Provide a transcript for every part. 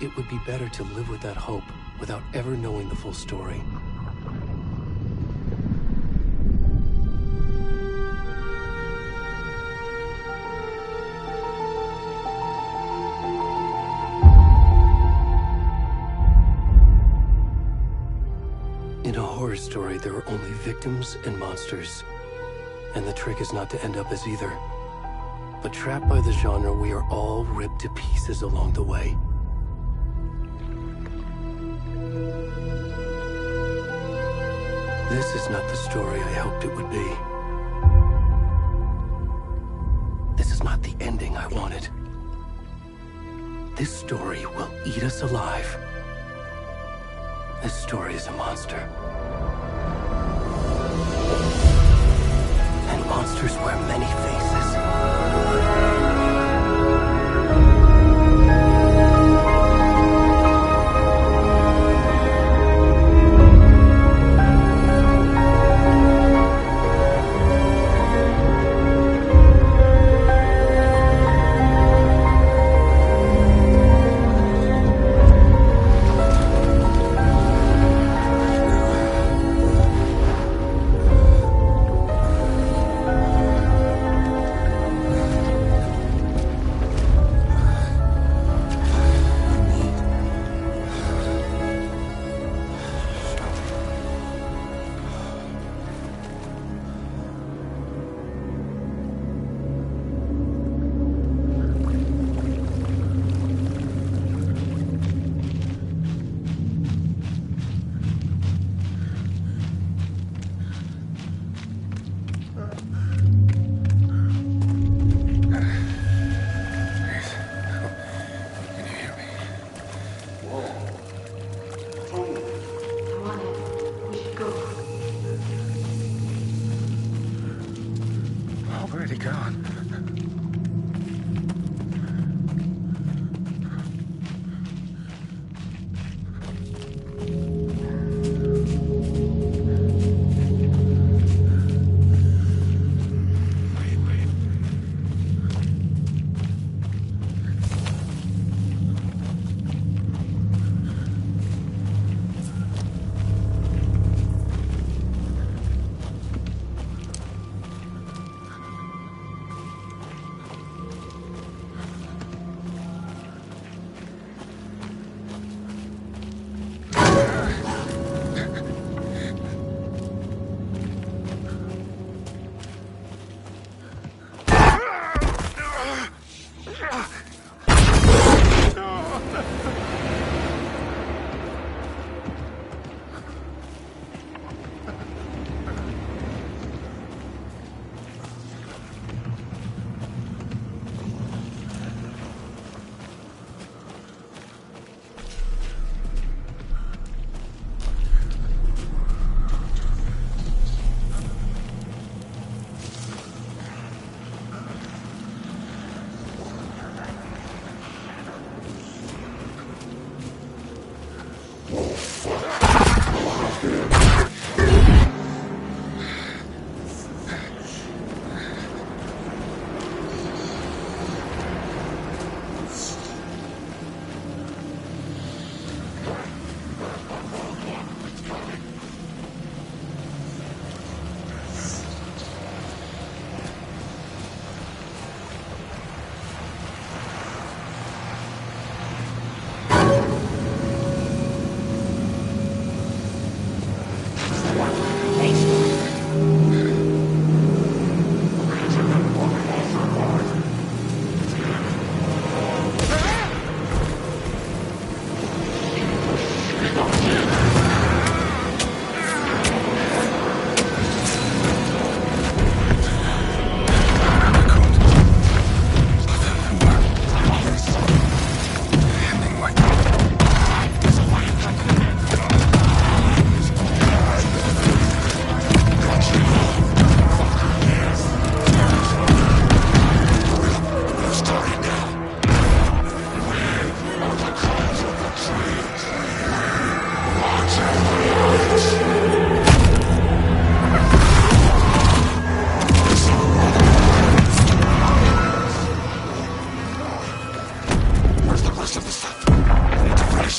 it would be better to live with that hope without ever knowing the full story. In a horror story, there are only victims and monsters. And the trick is not to end up as either. But trapped by the genre, we are all ripped to pieces along the way. This is not the story I hoped it would be. This is not the ending I wanted. This story will eat us alive. This story is a monster. And monsters wear many faces.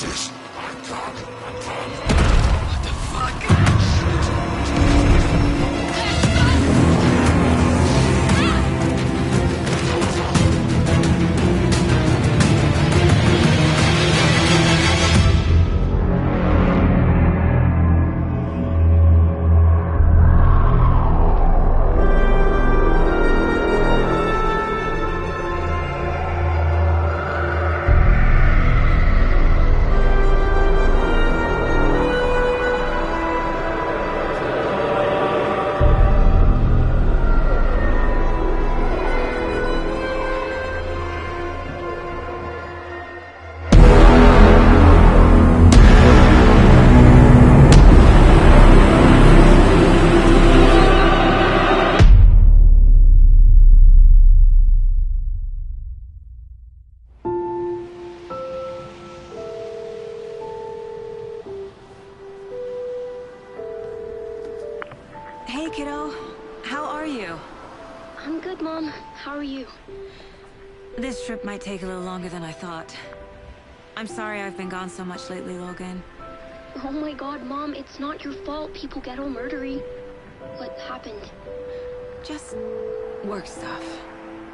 witnesses. Hey, kiddo. How are you? I'm good, Mom. How are you? This trip might take a little longer than I thought. I'm sorry I've been gone so much lately, Logan. Oh my god, Mom, it's not your fault people get all murdery. What happened? Just work stuff.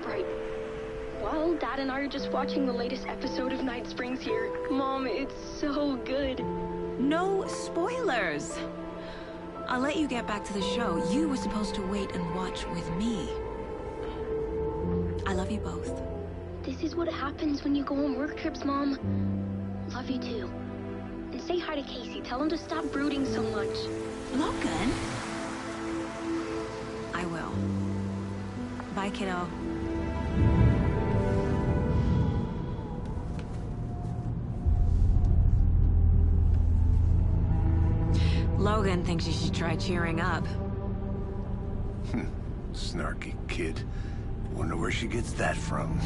Right. Well, Dad and I are just watching the latest episode of Night Springs here. Mom, it's so good. No spoilers! I'll let you get back to the show. You were supposed to wait and watch with me. I love you both. This is what happens when you go on work trips, Mom. Love you too. And say hi to Casey. Tell him to stop brooding so much. Logan? I will. Bye, kiddo. Logan thinks you should try cheering up. Snarky kid. Wonder where she gets that from.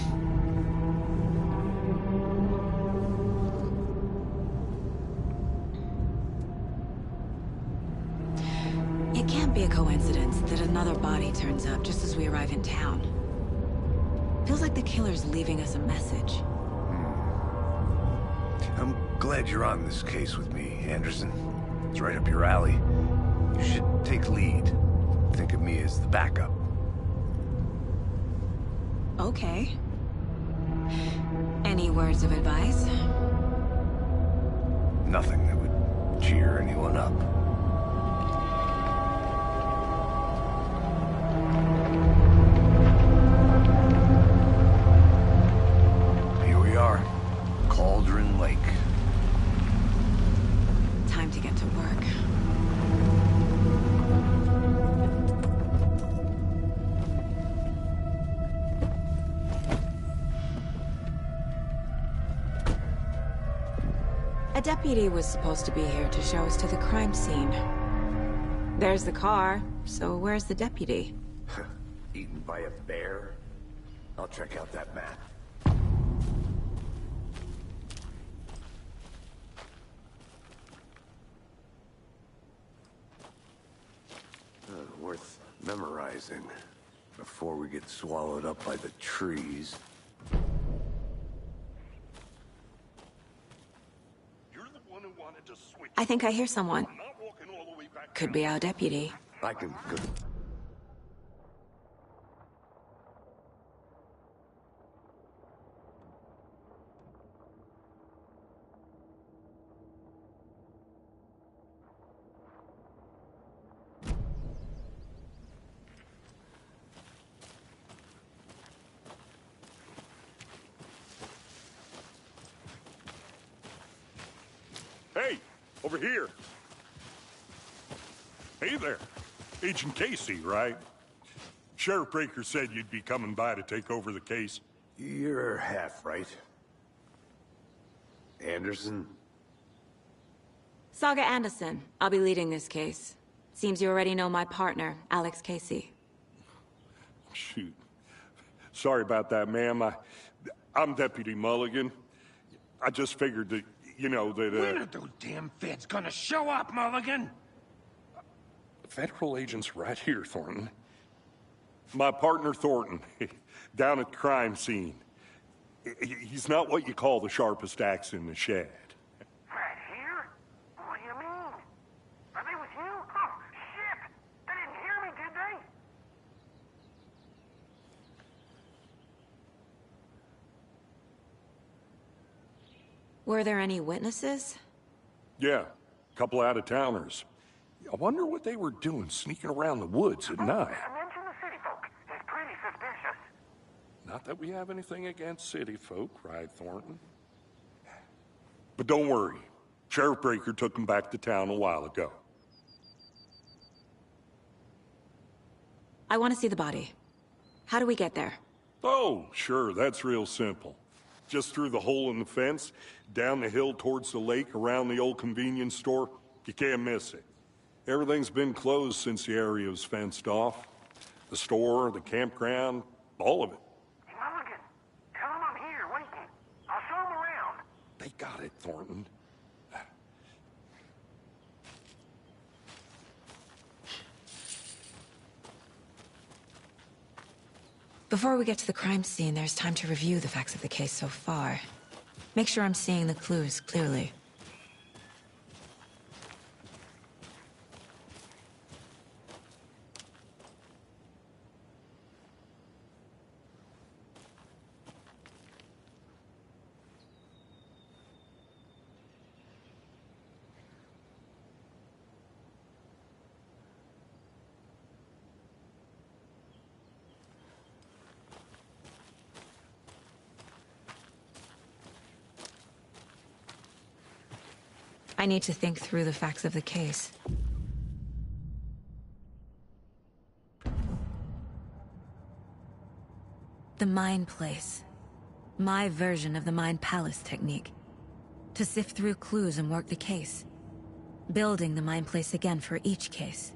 It can't be a coincidence that another body turns up just as we arrive in town. Feels like the killer's leaving us a message. I'm glad you're on this case with me, Anderson. It's right up your alley. You should take lead. Think of me as the backup. Okay. Any words of advice? Nothing that would cheer anyone up. Here we are. Cauldron Lake. Time to get to work. A deputy was supposed to be here to show us to the crime scene. There's the car, so where's the deputy? Eaten by a bear? I'll check out that map. Worth memorizing before we get swallowed up by the trees. You're the one who wanted to switch. I think I hear someone. I'm not walking all the way back. Could be our deputy. I can go. Hey, over here. Hey there. Agent Casey, right? Sheriff Breaker said you'd be coming by to take over the case. You're half right. Anderson? Saga Anderson. I'll be leading this case. Seems you already know my partner, Alex Casey. Shoot. Sorry about that, ma'am. I'm Deputy Mulligan. I just figured that, you know, that, When are those damn feds gonna show up, Mulligan? Federal agent's right here, Thornton. My partner, Thornton, down at the crime scene. He's not what you call the sharpest axe in the shed. Were there any witnesses? Yeah, a couple out-of-towners. I wonder what they were doing sneaking around the woods at night. Mention the city folk. It's pretty suspicious. Not that we have anything against city folk, right, Thornton? But don't worry. Sheriff Breaker took them back to town a while ago. I want to see the body. How do we get there? Oh, sure, that's real simple. Just through the hole in the fence, down the hill towards the lake, around the old convenience store. You can't miss it. Everything's been closed since the area was fenced off. The store, the campground, all of it. Hey, Mulligan, tell him I'm here waiting. I'll show him around. They got it, Thornton. Before we get to the crime scene, there's time to review the facts of the case so far. Make sure I'm seeing the clues clearly. I need to think through the facts of the case. The Mind Place. My version of the Mind Palace technique. To sift through clues and work the case. Building the Mind Place again for each case.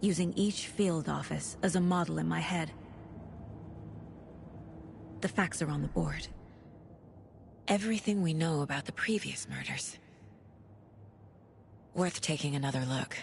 Using each field office as a model in my head. The facts are on the board. Everything we know about the previous murders. Worth taking another look.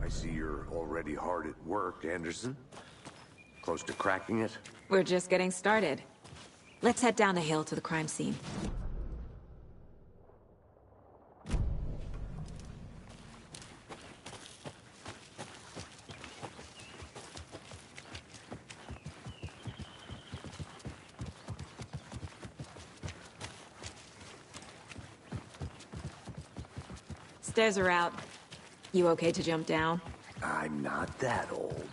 I see you're already hard at work, Anderson. Close to cracking it? We're just getting started. Let's head down the hill to the crime scene. Stairs are out. You okay to jump down? I'm not that old.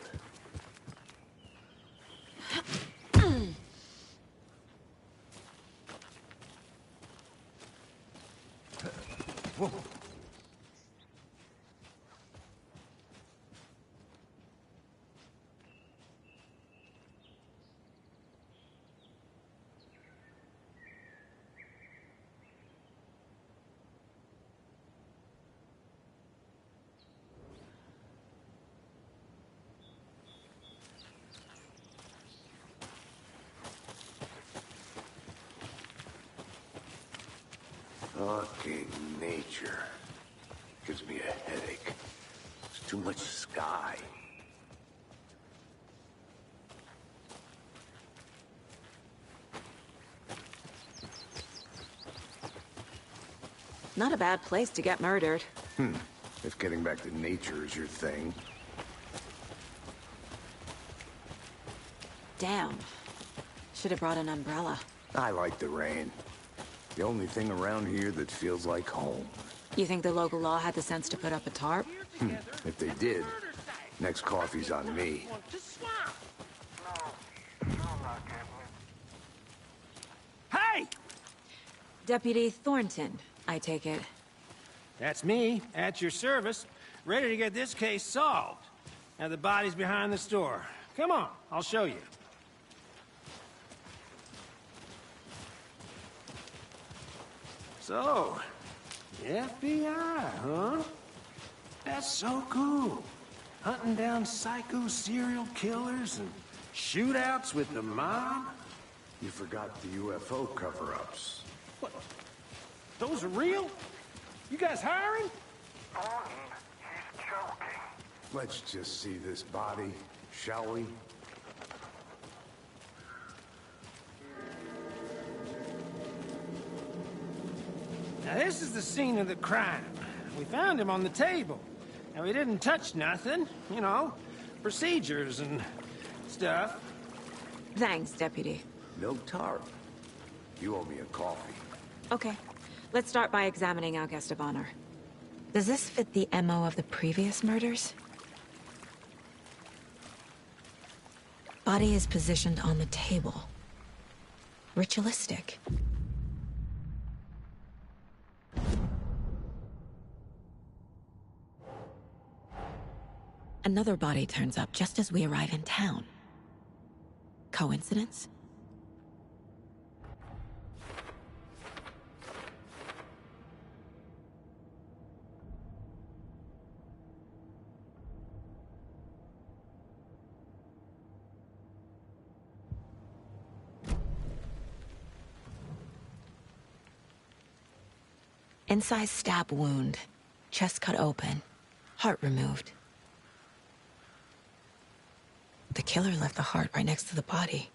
Whoa. Fucking nature. gives me a headache. There's too much sky. Not a bad place to get murdered. If getting back to nature is your thing. Damn. Should have brought an umbrella. I like the rain. The only thing around here that feels like home. You think the local law had the sense to put up a tarp? If they did, next coffee's on me. Hey! Deputy Thornton, I take it. That's me, at your service, ready to get this case solved. Now the body's behind the store. Come on, I'll show you. So, the FBI, huh? That's so cool. Hunting down psycho serial killers and shootouts with the mob. You forgot the UFO cover-ups. What? Those are real? You guys hiring? Thornton, he's joking. Let's just see this body, shall we? Now this is the scene of the crime. We found him on the table. Now he didn't touch nothing, you know, procedures and stuff. Thanks, Deputy. No tarp. You owe me a coffee. Okay. Let's start by examining our guest of honor. Does this fit the MO of the previous murders? Body is positioned on the table. Ritualistic. Another body turns up just as we arrive in town. Coincidence? Incised stab wound, chest cut open, heart removed. The killer left the heart right next to the body.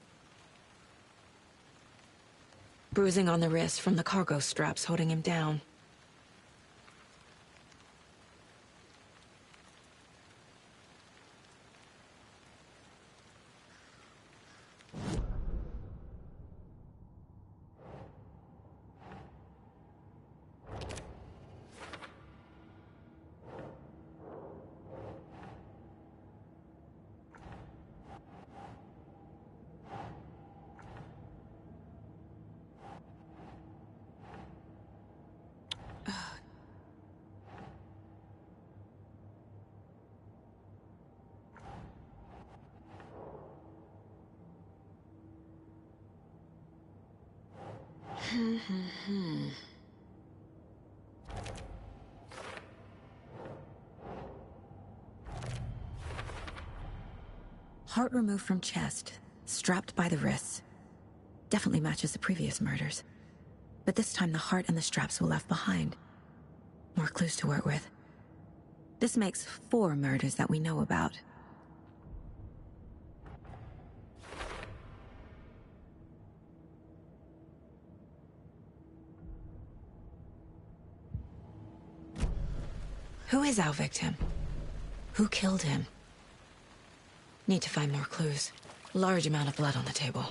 Bruising on the wrist from the cargo straps holding him down. Heart removed from chest, strapped by the wrists. Definitely matches the previous murders. But this time the heart and the straps were left behind. More clues to work with. This makes 4 murders that we know about. Who is our victim? Who killed him? Need to find more clues. Large amount of blood on the table.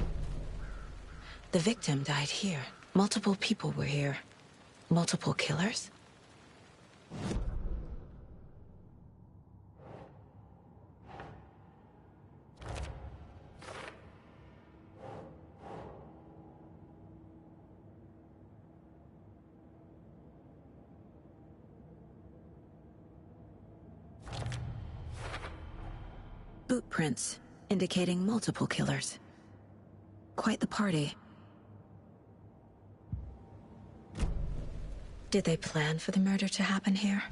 The victim died here. Multiple people were here. Multiple killers? Boot prints, indicating multiple killers. Quite the party. Did they plan for the murder to happen here?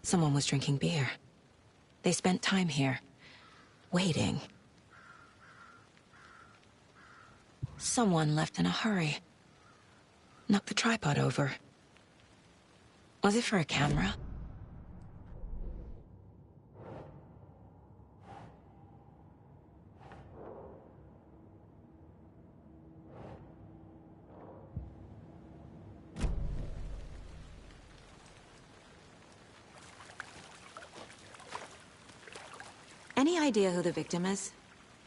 Someone was drinking beer. They spent time here, waiting. Someone left in a hurry. Knocked the tripod over. Was it for a camera? Any idea who the victim is?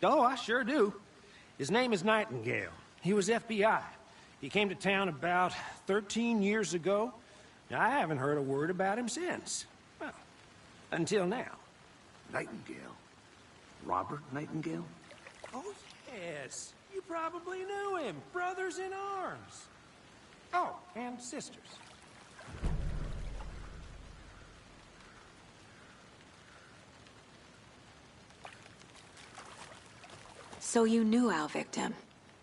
Oh, I sure do. His name is Nightingale. He was FBI. He came to town about 13 years ago. I haven't heard a word about him since. Well, until now. Nightingale? Robert Nightingale? Oh, yes. You probably knew him. Brothers in arms. Oh, and sisters. So you knew our victim?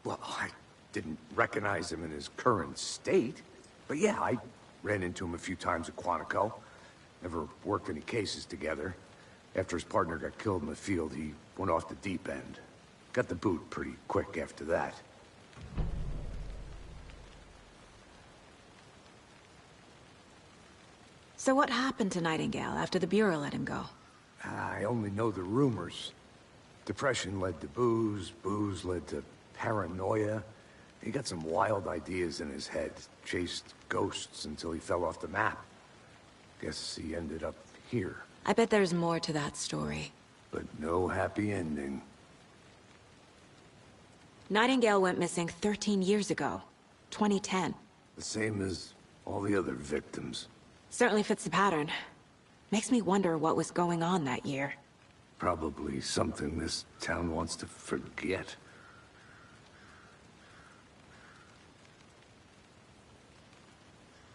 Well, I didn't recognize him in his current state. But yeah, I ran into him a few times at Quantico. Never worked any cases together. After his partner got killed in the field, he went off the deep end. Got the boot pretty quick after that. So what happened to Nightingale after the Bureau let him go? I only know the rumors. Depression led to booze, booze led to paranoia. He got some wild ideas in his head, chased ghosts until he fell off the map. Guess he ended up here. I bet there's more to that story. But no happy ending. Nightingale went missing 13 years ago. 2010. The same as all the other victims. Certainly fits the pattern. Makes me wonder what was going on that year. Probably something this town wants to forget.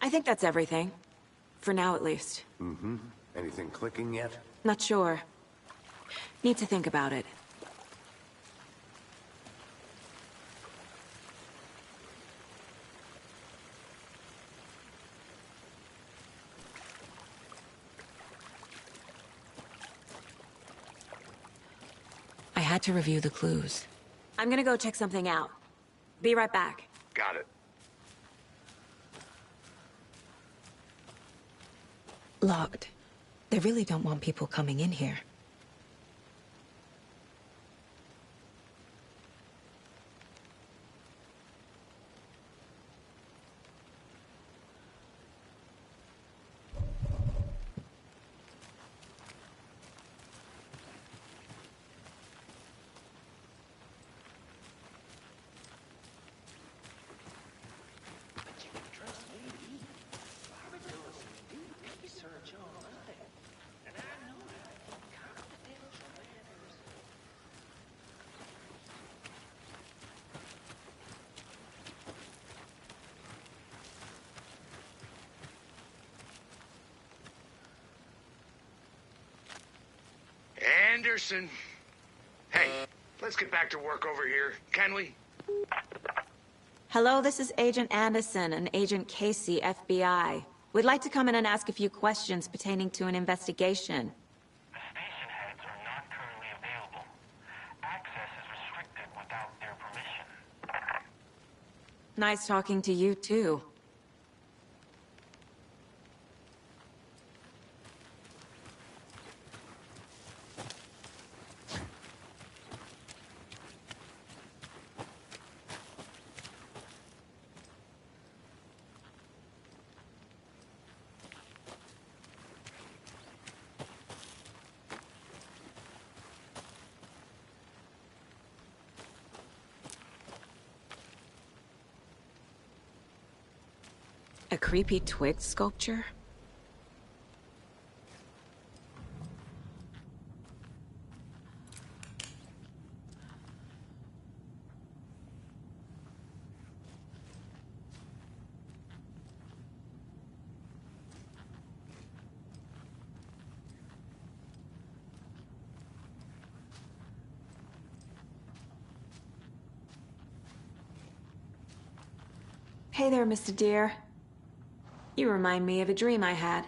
I think that's everything. For now, at least. Mm-hmm. Anything clicking yet? Not sure. Need to think about it. I had to review the clues. I'm gonna go check something out. Be right back. Got it. Locked. They really don't want people coming in here. Anderson. Hey, let's get back to work over here, can we? Hello, this is Agent Anderson and Agent Casey, FBI. We'd like to come in and ask a few questions pertaining to an investigation. The station heads are not currently available. Access is restricted without their permission. Nice talking to you, too. A creepy twig sculpture? Hey there, Mr. Deer. You remind me of a dream I had.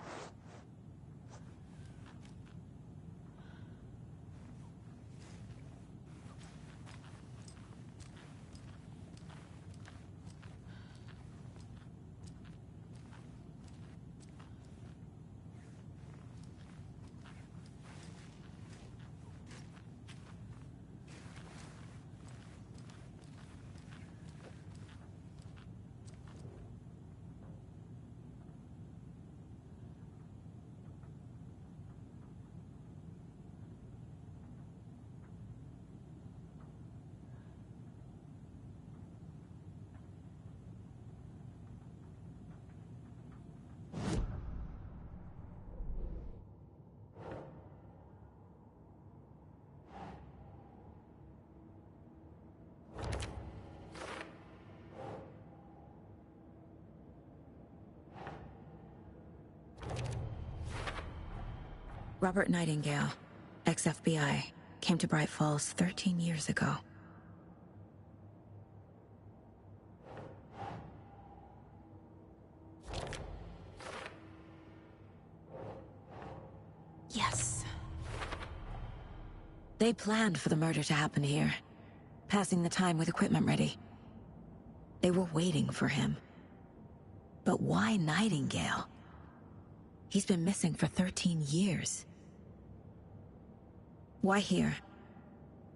Robert Nightingale, ex-FBI, came to Bright Falls 13 years ago. Yes. They planned for the murder to happen here, passing the time with equipment ready. They were waiting for him. But why Nightingale? He's been missing for 13 years. Why here?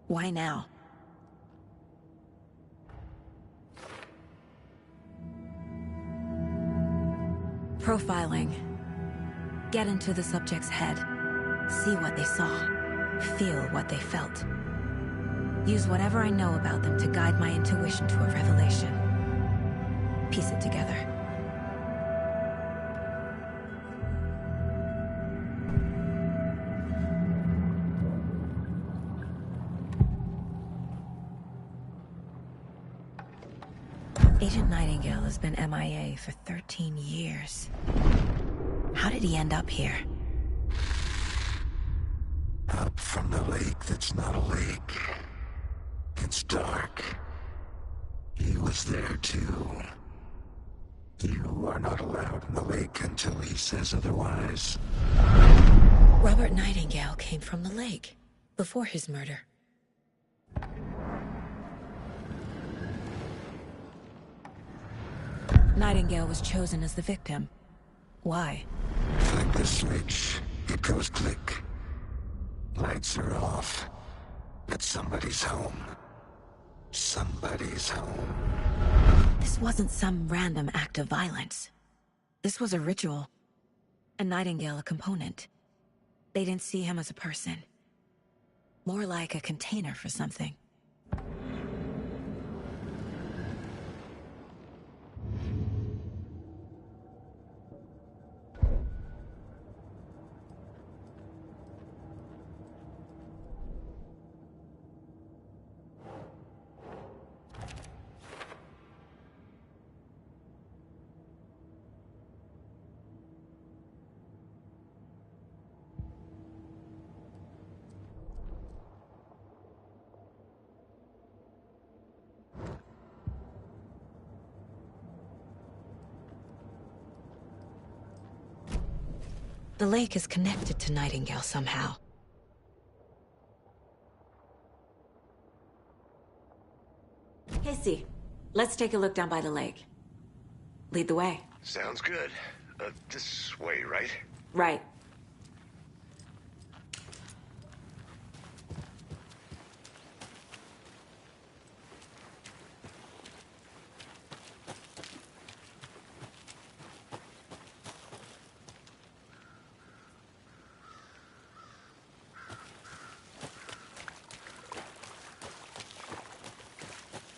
Why now? Profiling. Get into the subject's head. See what they saw. Feel what they felt. Use whatever I know about them to guide my intuition to a revelation. Piece it together. Agent Nightingale has been MIA for 13 years. How did he end up here? Up from the lake that's not a lake. It's dark. He was there too. You are not allowed in the lake until he says otherwise. Robert Nightingale came from the lake, before his murder. Nightingale was chosen as the victim. Why? Flip the switch, it goes click. Lights are off. But somebody's home. Somebody's home. This wasn't some random act of violence. This was a ritual. And Nightingale a component. They didn't see him as a person. More like a container for something. The lake is connected to Nightingale somehow. Casey, let's take a look down by the lake. Lead the way. Sounds good. This way, right? Right.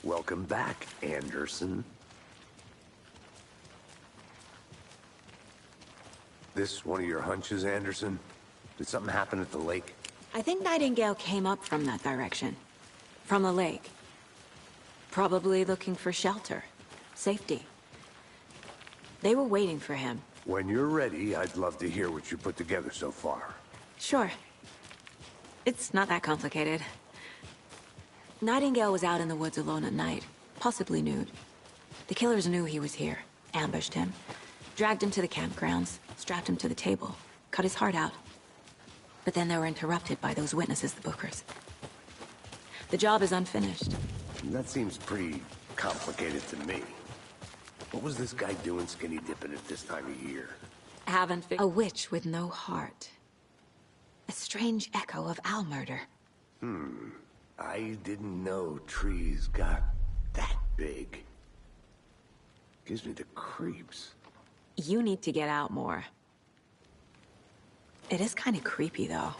Welcome back, Anderson. This one of your hunches, Anderson? Did something happen at the lake? I think Nightingale came up from that direction. From the lake. Probably looking for shelter. Safety. They were waiting for him. When you're ready, I'd love to hear what you put together so far. Sure. It's not that complicated. Nightingale was out in the woods alone at night, possibly nude. The killers knew he was here, ambushed him, dragged him to the campgrounds, strapped him to the table, cut his heart out. But then they were interrupted by those witnesses, the Bookers. The job is unfinished. That seems pretty complicated to me. What was this guy doing skinny dipping at this time of year? A witch with no heart. A strange echo of Al murder. I didn't know trees got that big. Gives me the creeps. You need to get out more. It is kind of creepy, though.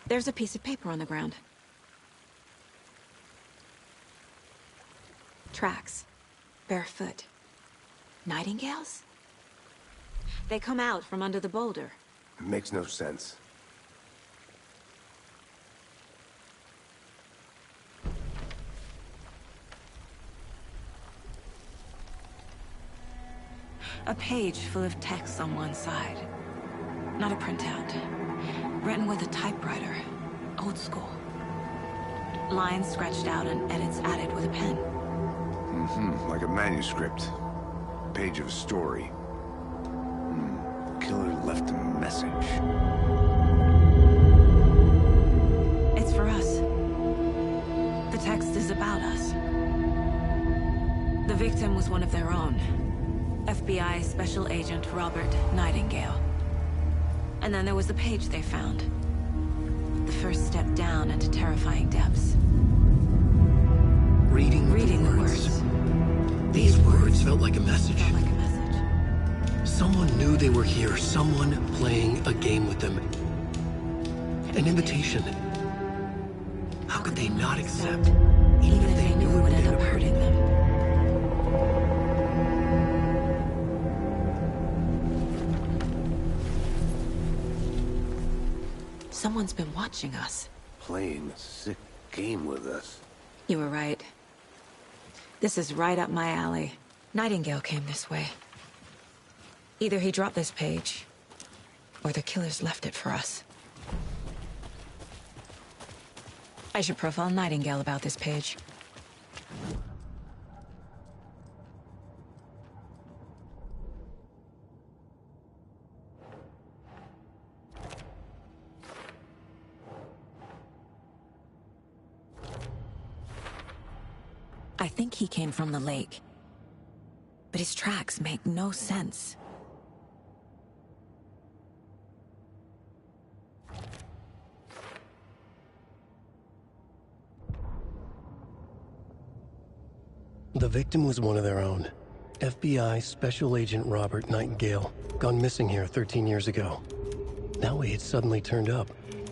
There's a piece of paper on the ground. Tracks. Barefoot. Nightingales? They come out from under the boulder. It makes no sense. A page full of text on one side. Not a printout. Written with a typewriter. Old school. Lines scratched out and edits added with a pen. Like a manuscript. Page of a story. Killer left a message. It's for us. The text is about us. The victim was one of their own. FBI Special Agent Robert Nightingale. And then there was the page they found. The first step down into terrifying depths. Reading the words. These words felt like a message. Someone knew they were here. Someone playing a game with them. An invitation. How could they not accept, even if they knew it would end up hurting them? Someone's been watching us. Playing a sick game with us. You were right. This is right up my alley. Nightingale came this way. Either he dropped this page, or the killers left it for us. I should profile Nightingale about this page. I think he came from the lake. But his tracks make no sense. The victim was one of their own. FBI Special Agent Robert Nightingale, gone missing here 13 years ago. Now he had suddenly turned up,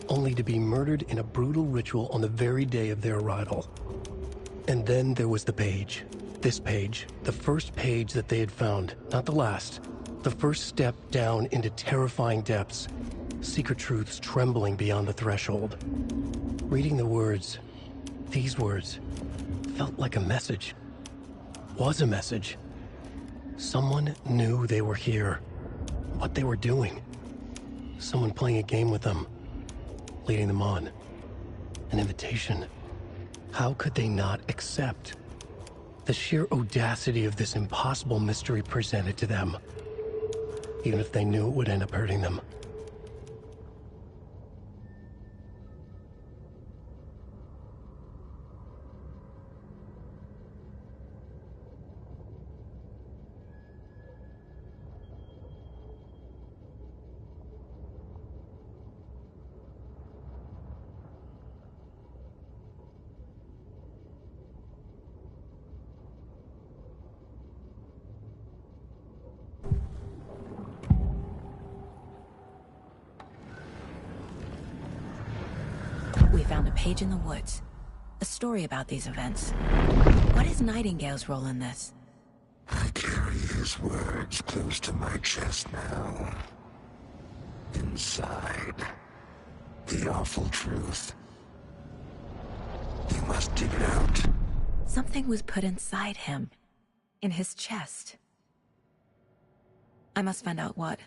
only to be murdered in a brutal ritual on the very day of their arrival. And then there was the page. This page, the first page that they had found, not the last. The first step down into terrifying depths. Secret truths trembling beyond the threshold. Reading the words, these words, felt like a message. Was a message. Someone knew they were here. What they were doing. Someone playing a game with them. Leading them on. An invitation. How could they not accept? The sheer audacity of this impossible mystery presented to them. Even if they knew it would end up hurting them. We found a page in the woods. A story about these events. What is Nightingale's role in this? I carry his words close to my chest now. Inside, the awful truth. You must dig it out. Something was put inside him. In his chest. I must find out what.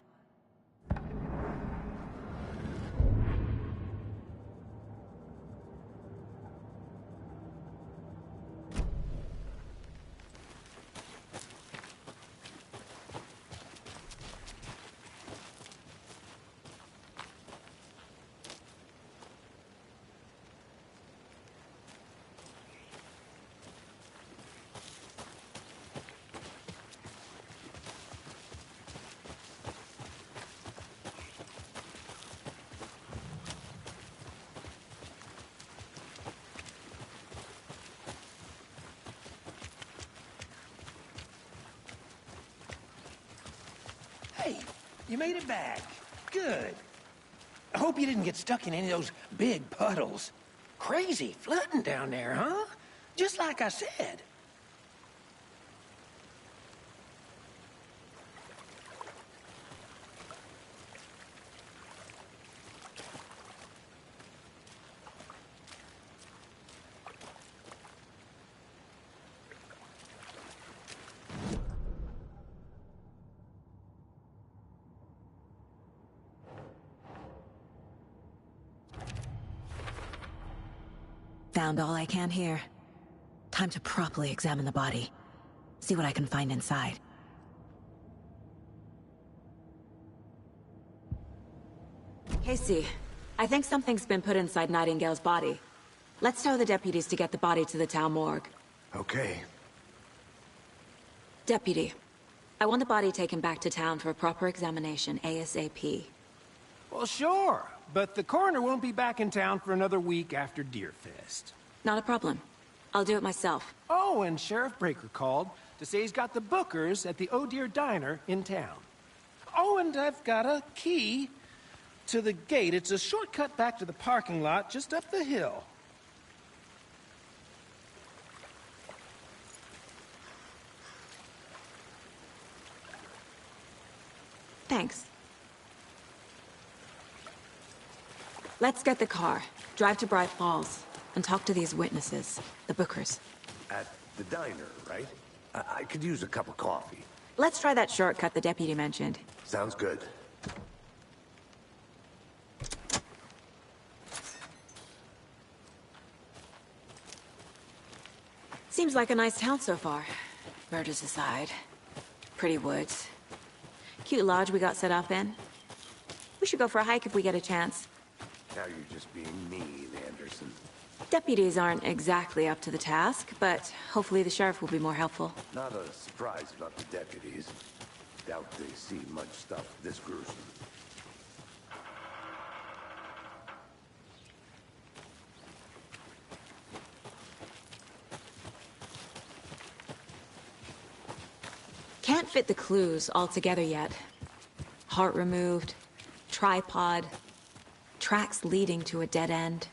Hey, you made it back. Good. I hope you didn't get stuck in any of those big puddles. Crazy flooding down there, huh? Just like I said. found all I can here. Time to properly examine the body. See what I can find inside. Casey, I think something's been put inside Nightingale's body. Let's tell the deputies to get the body to the town morgue. Okay. Deputy, I want the body taken back to town for a proper examination, ASAP. Well, sure, but the coroner won't be back in town for another week after Deerfest. Not a problem. I'll do it myself. Oh, and Sheriff Breaker called to say he's got the Bookers at the Oh Deer Diner in town. Oh, and I've got a key to the gate. It's a shortcut back to the parking lot just up the hill. Thanks. Let's get the car, drive to Bright Falls, and talk to these witnesses, the Bookers. At the diner, right? I could use a cup of coffee. Let's try that shortcut the deputy mentioned. Sounds good. Seems like a nice town so far. Murders aside. Pretty woods. Cute lodge we got set up in. We should go for a hike if we get a chance. Now you're just being mean, Anderson. Deputies aren't exactly up to the task, but hopefully the sheriff will be more helpful. Not a surprise about the deputies. Doubt they see much stuff this gruesome. Can't fit the clues all together yet. Heart removed, tripod, tracks leading to a dead end.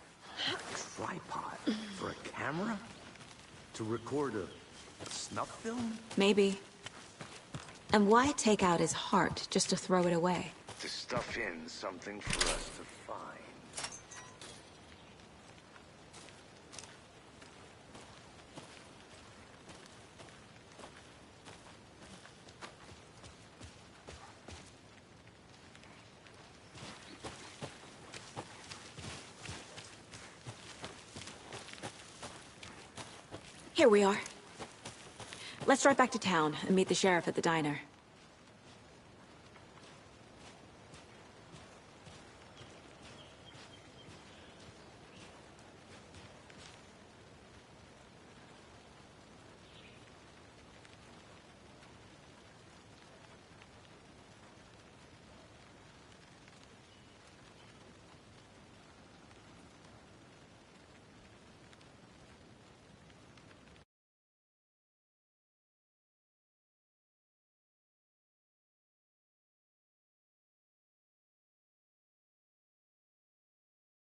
Tripod? For a camera? To record a snuff film? Maybe. And why take out his heart just to throw it away? To stuff in something for us to find. Here we are. Let's drive back to town and meet the sheriff at the diner.